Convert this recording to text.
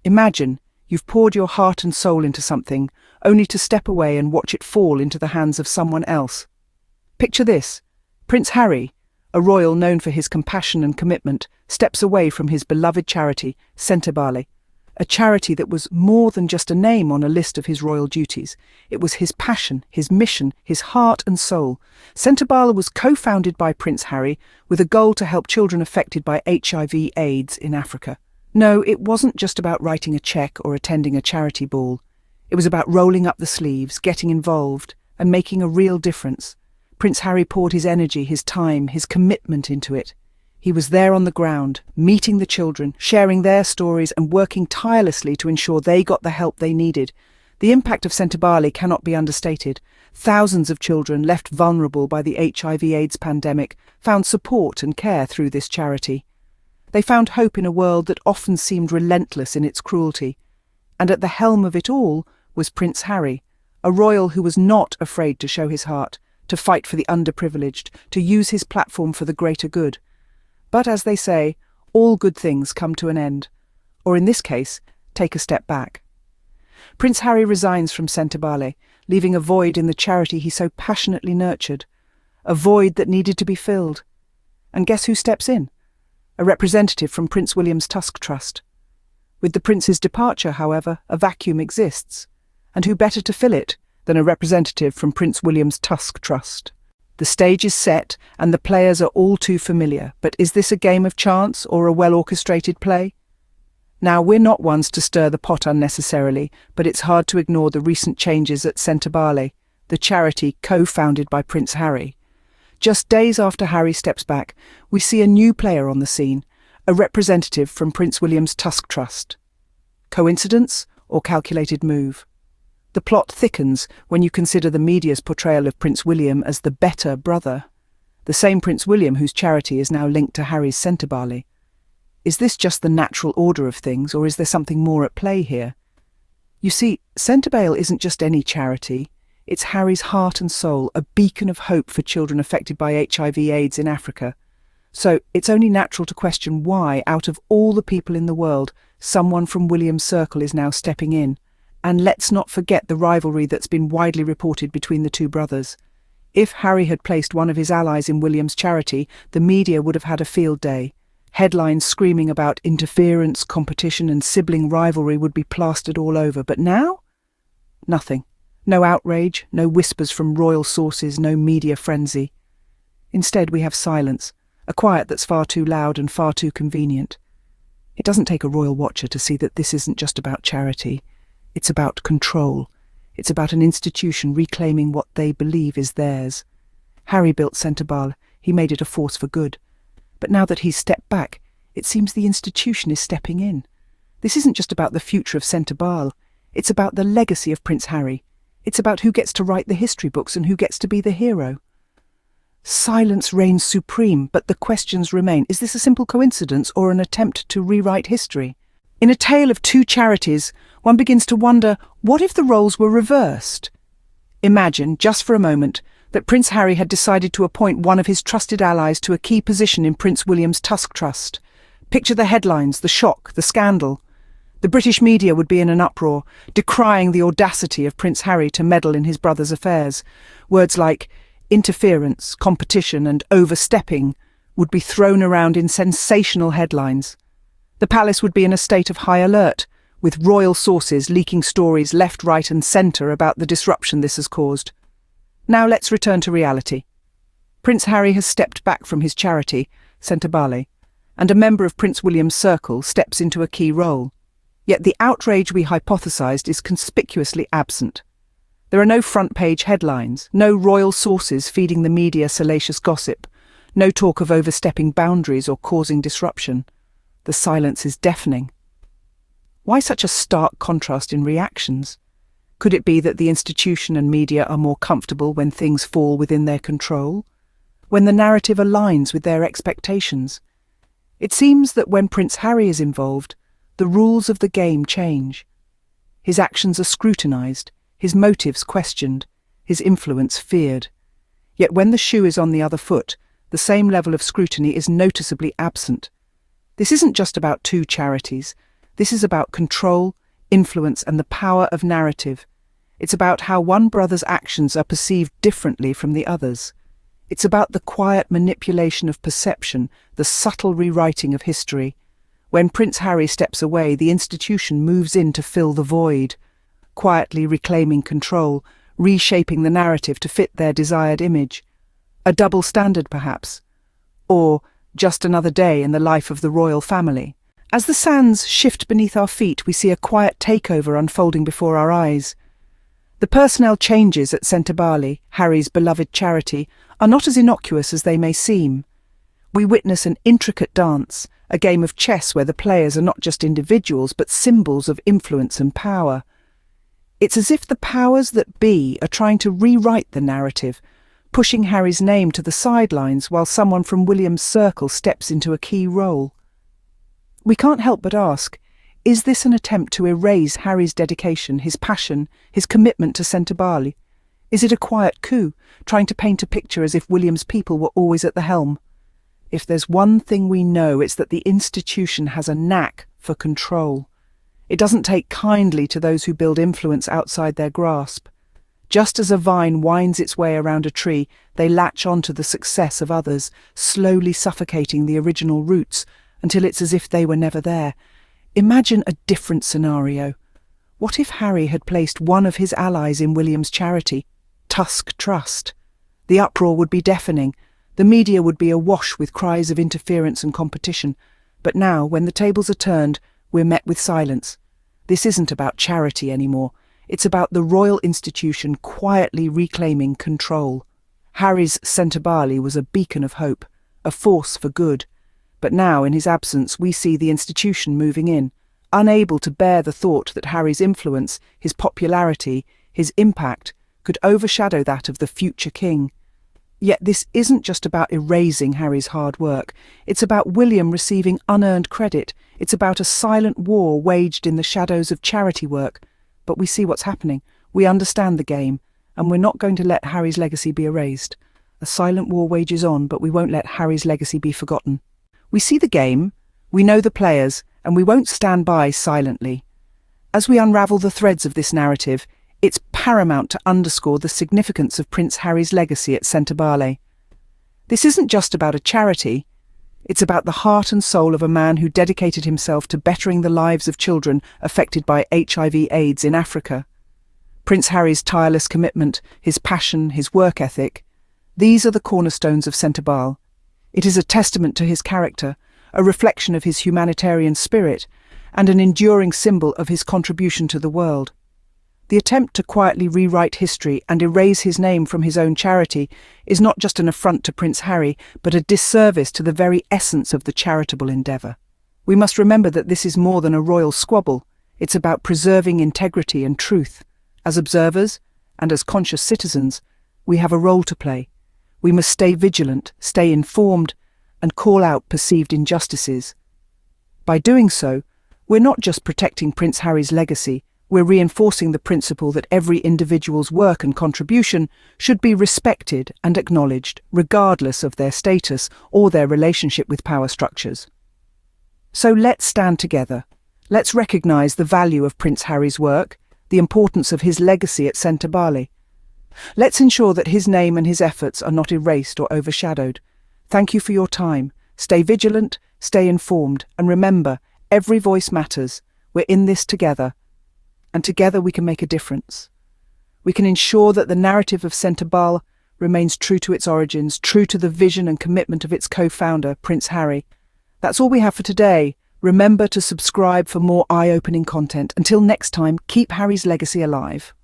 Imagine you've poured your heart and soul into something, only to step away and watch it fall into the hands of someone else. Picture this. Prince Harry, a royal known for his compassion and commitment, steps away from his beloved charity, Centibale, a charity that was more than just a name on a list of his royal duties. It was his passion, his mission, his heart and soul. Centibale was co-founded by Prince Harry with a goal to help children affected by HIV/AIDS in Africa. No, it wasn't just about writing a check or attending a charity ball. It was about rolling up the sleeves, getting involved, and making a real difference. Prince Harry poured his energy, his time, his commitment into it. He was there on the ground, meeting the children, sharing their stories and working tirelessly to ensure they got the help they needed. The impact of Centibale cannot be understated. Thousands of children left vulnerable by the HIV/AIDS pandemic found support and care through this charity. They found hope in a world that often seemed relentless in its cruelty. And at the helm of it all was Prince Harry, a royal who was not afraid to show his heart, to fight for the underprivileged, to use his platform for the greater good. But as they say, all good things come to an end, or in this case, take a step back. Prince Harry resigns from Centibale, leaving a void in the charity he so passionately nurtured, a void that needed to be filled. And guess who steps in? A representative from Prince William's Tusk Trust. With the prince's departure, however, a vacuum exists, and who better to fill it than a representative from Prince William's Tusk Trust? The stage is set and the players are all too familiar, but is this a game of chance or a well-orchestrated play? Now, we're not ones to stir the pot unnecessarily, but it's hard to ignore the recent changes at Centibale, the charity co-founded by Prince Harry. Just days after Harry steps back, we see a new player on the scene, a representative from Prince William's Tusk Trust. Coincidence or calculated move? The plot thickens when you consider the media's portrayal of Prince William as the better brother, the same Prince William whose charity is now linked to Harry's Centibale. Is this just the natural order of things, or is there something more at play here? You see, Centibale isn't just any charity. It's Harry's heart and soul, a beacon of hope for children affected by HIV/AIDS in Africa. So it's only natural to question why, out of all the people in the world, someone from William's circle is now stepping in. And let's not forget the rivalry that's been widely reported between the two brothers. If Harry had placed one of his allies in William's charity, the media would have had a field day. Headlines screaming about interference, competition and sibling rivalry would be plastered all over. But now? Nothing. No outrage, no whispers from royal sources, no media frenzy. Instead, we have silence, a quiet that's far too loud and far too convenient. It doesn't take a royal watcher to see that this isn't just about charity. It's about control. It's about an institution reclaiming what they believe is theirs. Harry built Centibale. He made it a force for good. But now that he's stepped back, it seems the institution is stepping in. This isn't just about the future of Centibale. It's about the legacy of Prince Harry. It's about who gets to write the history books and who gets to be the hero. Silence reigns supreme, but the questions remain. Is this a simple coincidence or an attempt to rewrite history? In a tale of two charities, one begins to wonder, what if the roles were reversed? Imagine, just for a moment, that Prince Harry had decided to appoint one of his trusted allies to a key position in Prince William's Tusk Trust. Picture the headlines, the shock, the scandal. The British media would be in an uproar, decrying the audacity of Prince Harry to meddle in his brother's affairs. Words like interference, competition and overstepping would be thrown around in sensational headlines. The palace would be in a state of high alert, with royal sources leaking stories left, right and centre about the disruption this has caused. Now let's return to reality. Prince Harry has stepped back from his charity, Centibale, and a member of Prince William's circle steps into a key role. Yet the outrage we hypothesised is conspicuously absent. There are no front-page headlines, no royal sources feeding the media salacious gossip, no talk of overstepping boundaries or causing disruption. The silence is deafening. Why such a stark contrast in reactions? Could it be that the institution and media are more comfortable when things fall within their control? When the narrative aligns with their expectations? It seems that when Prince Harry is involved, the rules of the game change. His actions are scrutinised, his motives questioned, his influence feared. Yet when the shoe is on the other foot, the same level of scrutiny is noticeably absent. This isn't just about two charities. This is about control, influence, and the power of narrative. It's about how one brother's actions are perceived differently from the others. It's about the quiet manipulation of perception, the subtle rewriting of history. When Prince Harry steps away, the institution moves in to fill the void, quietly reclaiming control, reshaping the narrative to fit their desired image. A double standard, perhaps, or just another day in the life of the royal family. As the sands shift beneath our feet, we see a quiet takeover unfolding before our eyes. The personnel changes at Centre Barley, Harry's beloved charity, are not as innocuous as they may seem. We witness an intricate dance, a game of chess where the players are not just individuals but symbols of influence and power. It's as if the powers that be are trying to rewrite the narrative, pushing Harry's name to the sidelines while someone from William's circle steps into a key role. We can't help but ask, is this an attempt to erase Harry's dedication, his passion, his commitment to Centre Barley? Is it a quiet coup, trying to paint a picture as if William's people were always at the helm? If there's one thing we know, it's that the institution has a knack for control. It doesn't take kindly to those who build influence outside their grasp. Just as a vine winds its way around a tree, they latch on to the success of others, slowly suffocating the original roots until it's as if they were never there. Imagine a different scenario. What if Harry had placed one of his allies in William's charity, Tusk Trust? The uproar would be deafening. The media would be awash with cries of interference and competition. But now, when the tables are turned, we're met with silence. This isn't about charity anymore. It's about the royal institution quietly reclaiming control. Harry's Centre Barley was a beacon of hope, a force for good. But now, in his absence, we see the institution moving in, unable to bear the thought that Harry's influence, his popularity, his impact could overshadow that of the future king. Yet this isn't just about erasing Harry's hard work. It's about William receiving unearned credit. It's about a silent war waged in the shadows of charity work. But we see what's happening. We understand the game, and we're not going to let Harry's legacy be erased. A silent war wages on, but we won't let Harry's legacy be forgotten. We see the game, we know the players, and we won't stand by silently. As we unravel the threads of this narrative, it's paramount to underscore the significance of Prince Harry's legacy at Centre Barley. This isn't just about a charity, it's about the heart and soul of a man who dedicated himself to bettering the lives of children affected by HIV/AIDS in Africa. Prince Harry's tireless commitment, his passion, his work ethic, these are the cornerstones of Centre Barley. It is a testament to his character, a reflection of his humanitarian spirit, and an enduring symbol of his contribution to the world. The attempt to quietly rewrite history and erase his name from his own charity is not just an affront to Prince Harry, but a disservice to the very essence of the charitable endeavour. We must remember that this is more than a royal squabble. It's about preserving integrity and truth. As observers, and as conscious citizens, we have a role to play. We must stay vigilant, stay informed, and call out perceived injustices. By doing so, we're not just protecting Prince Harry's legacy, we're reinforcing the principle that every individual's work and contribution should be respected and acknowledged, regardless of their status or their relationship with power structures. So let's stand together. Let's recognise the value of Prince Harry's work, the importance of his legacy at Centre Barley. Let's ensure that his name and his efforts are not erased or overshadowed. Thank you for your time. Stay vigilant, stay informed, and remember, every voice matters. We're in this together, and together we can make a difference. We can ensure that the narrative of Centre Barley remains true to its origins, true to the vision and commitment of its co-founder, Prince Harry. That's all we have for today. Remember to subscribe for more eye-opening content. Until next time, keep Harry's legacy alive.